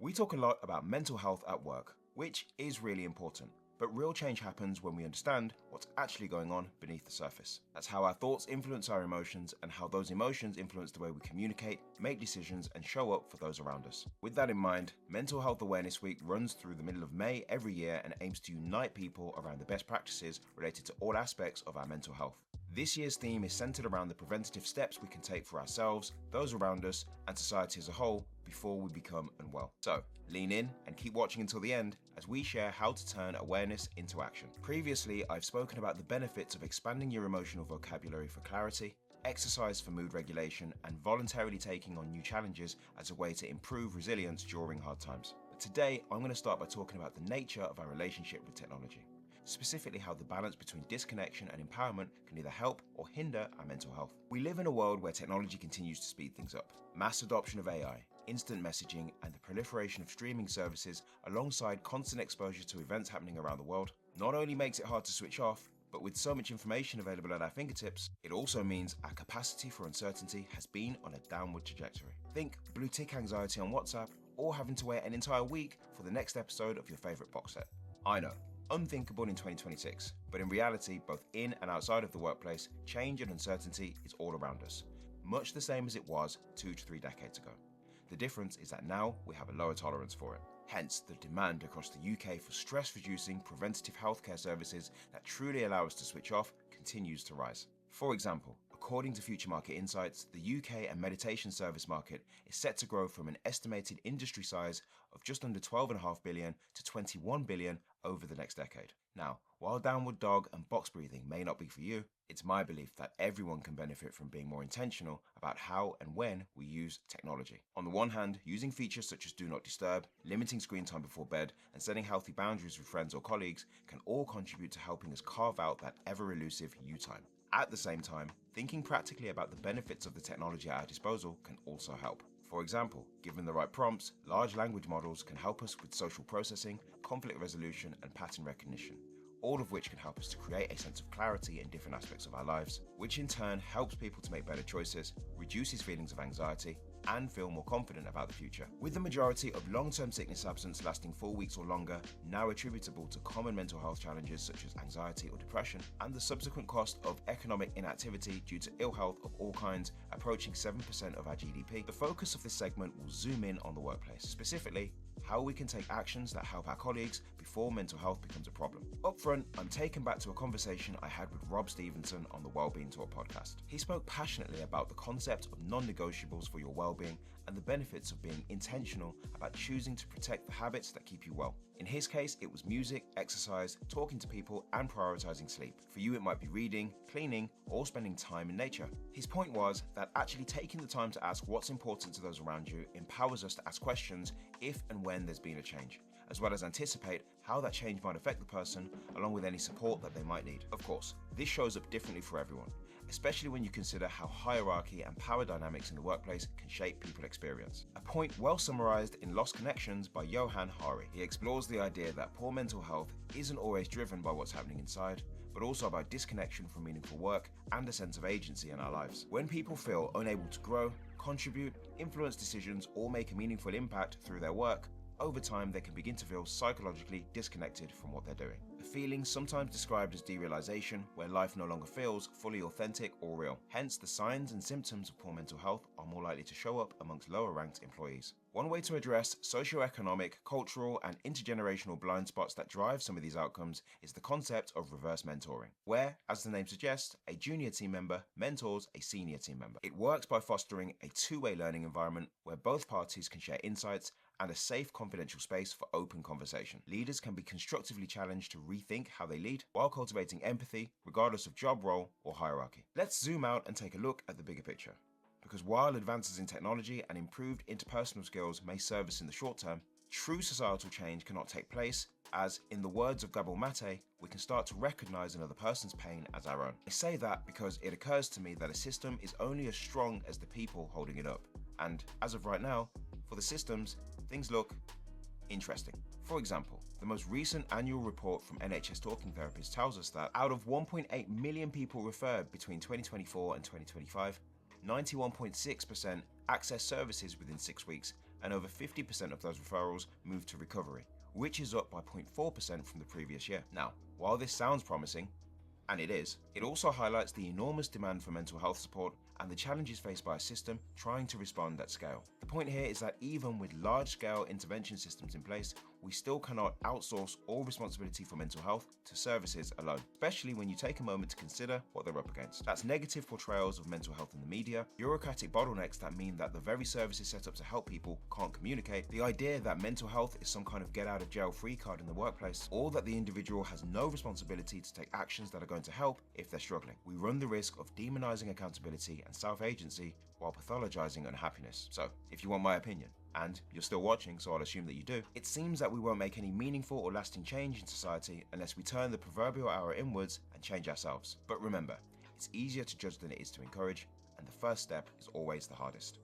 We talk a lot about mental health at work, which is really important. But real change happens when we understand what's actually going on beneath the surface. That's how our thoughts influence our emotions and how those emotions influence the way we communicate, make decisions, and show up for those around us. With that in mind, Mental Health Awareness Week runs through the middle of May every year and aims to unite people around the best practices related to all aspects of our mental health. This year's theme is centered around the preventative steps we can take for ourselves, those around us, and society as a whole before we become unwell. So, lean in and keep watching until the end as we share how to turn awareness into action. Previously, I've spoken about the benefits of expanding your emotional vocabulary for clarity, exercise for mood regulation, and voluntarily taking on new challenges as a way to improve resilience during hard times. But today, I'm going to start by talking about the nature of our relationship with technology. Specifically how the balance between disconnection and empowerment can either help or hinder our mental health. We live in a world where technology continues to speed things up. Mass adoption of AI, instant messaging, and the proliferation of streaming services alongside constant exposure to events happening around the world not only makes it hard to switch off, but with so much information available at our fingertips, it also means our capacity for uncertainty has been on a downward trajectory. Think blue tick anxiety on WhatsApp or having to wait an entire week for the next episode of your favorite box set. I know. Unthinkable in 2026, but in reality, both in and outside of the workplace, change and uncertainty is all around us, much the same as it was 2 to 3 decades ago. The difference is that now we have a lower tolerance for it. Hence, the demand across the UK for stress-reducing preventative healthcare services that truly allow us to switch off continues to rise. For example, according to Future Market Insights, the UK and meditation service market is set to grow from an estimated industry size of just under 12.5 billion to 21 billion over the next decade. Now, while downward dog and box breathing may not be for you, it's my belief that everyone can benefit from being more intentional about how and when we use technology. On the one hand, using features such as Do Not Disturb, limiting screen time before bed, and setting healthy boundaries with friends or colleagues can all contribute to helping us carve out that ever-elusive you time. At the same time, thinking practically about the benefits of the technology at our disposal can also help. For example, given the right prompts, large language models can help us with social processing, conflict resolution, and pattern recognition, all of which can help us to create a sense of clarity in different aspects of our lives, which in turn helps people to make better choices, reduces feelings of anxiety, and feel more confident about the future. With the majority of long-term sickness absence lasting 4 weeks or longer now attributable to common mental health challenges such as anxiety or depression, and the subsequent cost of economic inactivity due to ill health of all kinds approaching 7% of our GDP, the focus of this segment will zoom in on the workplace, specifically how we can take actions that help our colleagues before mental health becomes a problem. Up front, I'm taken back to a conversation I had with Rob Stevenson on the Wellbeing Talk podcast. He spoke passionately about the concept of non-negotiables for your well-being and the benefits of being intentional about choosing to protect the habits that keep you well. In his case, it was music, exercise, talking to people, and prioritizing sleep. For you, it might be reading, cleaning, or spending time in nature. His point was that actually taking the time to ask what's important to those around you empowers us to ask questions if and when there's been a change, as well as anticipate how that change might affect the person, along with any support that they might need. Of course, this shows up differently for everyone, especially when you consider how hierarchy and power dynamics in the workplace can shape people experience. A point well summarized in Lost Connections by Johan Hari. He explores the idea that poor mental health isn't always driven by what's happening inside, but also by disconnection from meaningful work and a sense of agency in our lives. When people feel unable to grow, contribute, influence decisions, or make a meaningful impact through their work, over time they can begin to feel psychologically disconnected from what they're doing. A feeling sometimes described as derealization, where life no longer feels fully authentic or real. Hence, the signs and symptoms of poor mental health are more likely to show up amongst lower ranked employees. One way to address socioeconomic, cultural, and intergenerational blind spots that drive some of these outcomes is the concept of reverse mentoring, where, as the name suggests, a junior team member mentors a senior team member. It works by fostering a two-way learning environment where both parties can share insights and a safe, confidential space for open conversation. Leaders can be constructively challenged to rethink how they lead while cultivating empathy, regardless of job role or hierarchy. Let's zoom out and take a look at the bigger picture. Because while advances in technology and improved interpersonal skills may serve us in the short term, true societal change cannot take place as, in the words of Gabor Mate, we can start to recognize another person's pain as our own. I say that because it occurs to me that a system is only as strong as the people holding it up. And as of right now, for the systems, things look interesting. For example, the most recent annual report from NHS Talking Therapies tells us that out of 1.8 million people referred between 2024 and 2025, 91.6% access services within 6 weeks, and over 50% of those referrals moved to recovery, which is up by 0.4% from the previous year. Now, while this sounds promising, and it is, it also highlights the enormous demand for mental health support and the challenges faced by a system trying to respond at scale. The point here is that even with large-scale intervention systems in place, we still cannot outsource all responsibility for mental health to services alone, especially when you take a moment to consider what they're up against. That's negative portrayals of mental health in the media, bureaucratic bottlenecks that mean that the very services set up to help people can't communicate, the idea that mental health is some kind of get-out-of-jail-free card in the workplace, or that the individual has no responsibility to take actions that are going to help if they're struggling. We run the risk of demonizing accountability and self-agency while pathologizing unhappiness. So, if you want my opinion, and you're still watching, so I'll assume that you do, it seems that we won't make any meaningful or lasting change in society unless we turn the proverbial arrow inwards and change ourselves. But remember, it's easier to judge than it is to encourage, and the first step is always the hardest.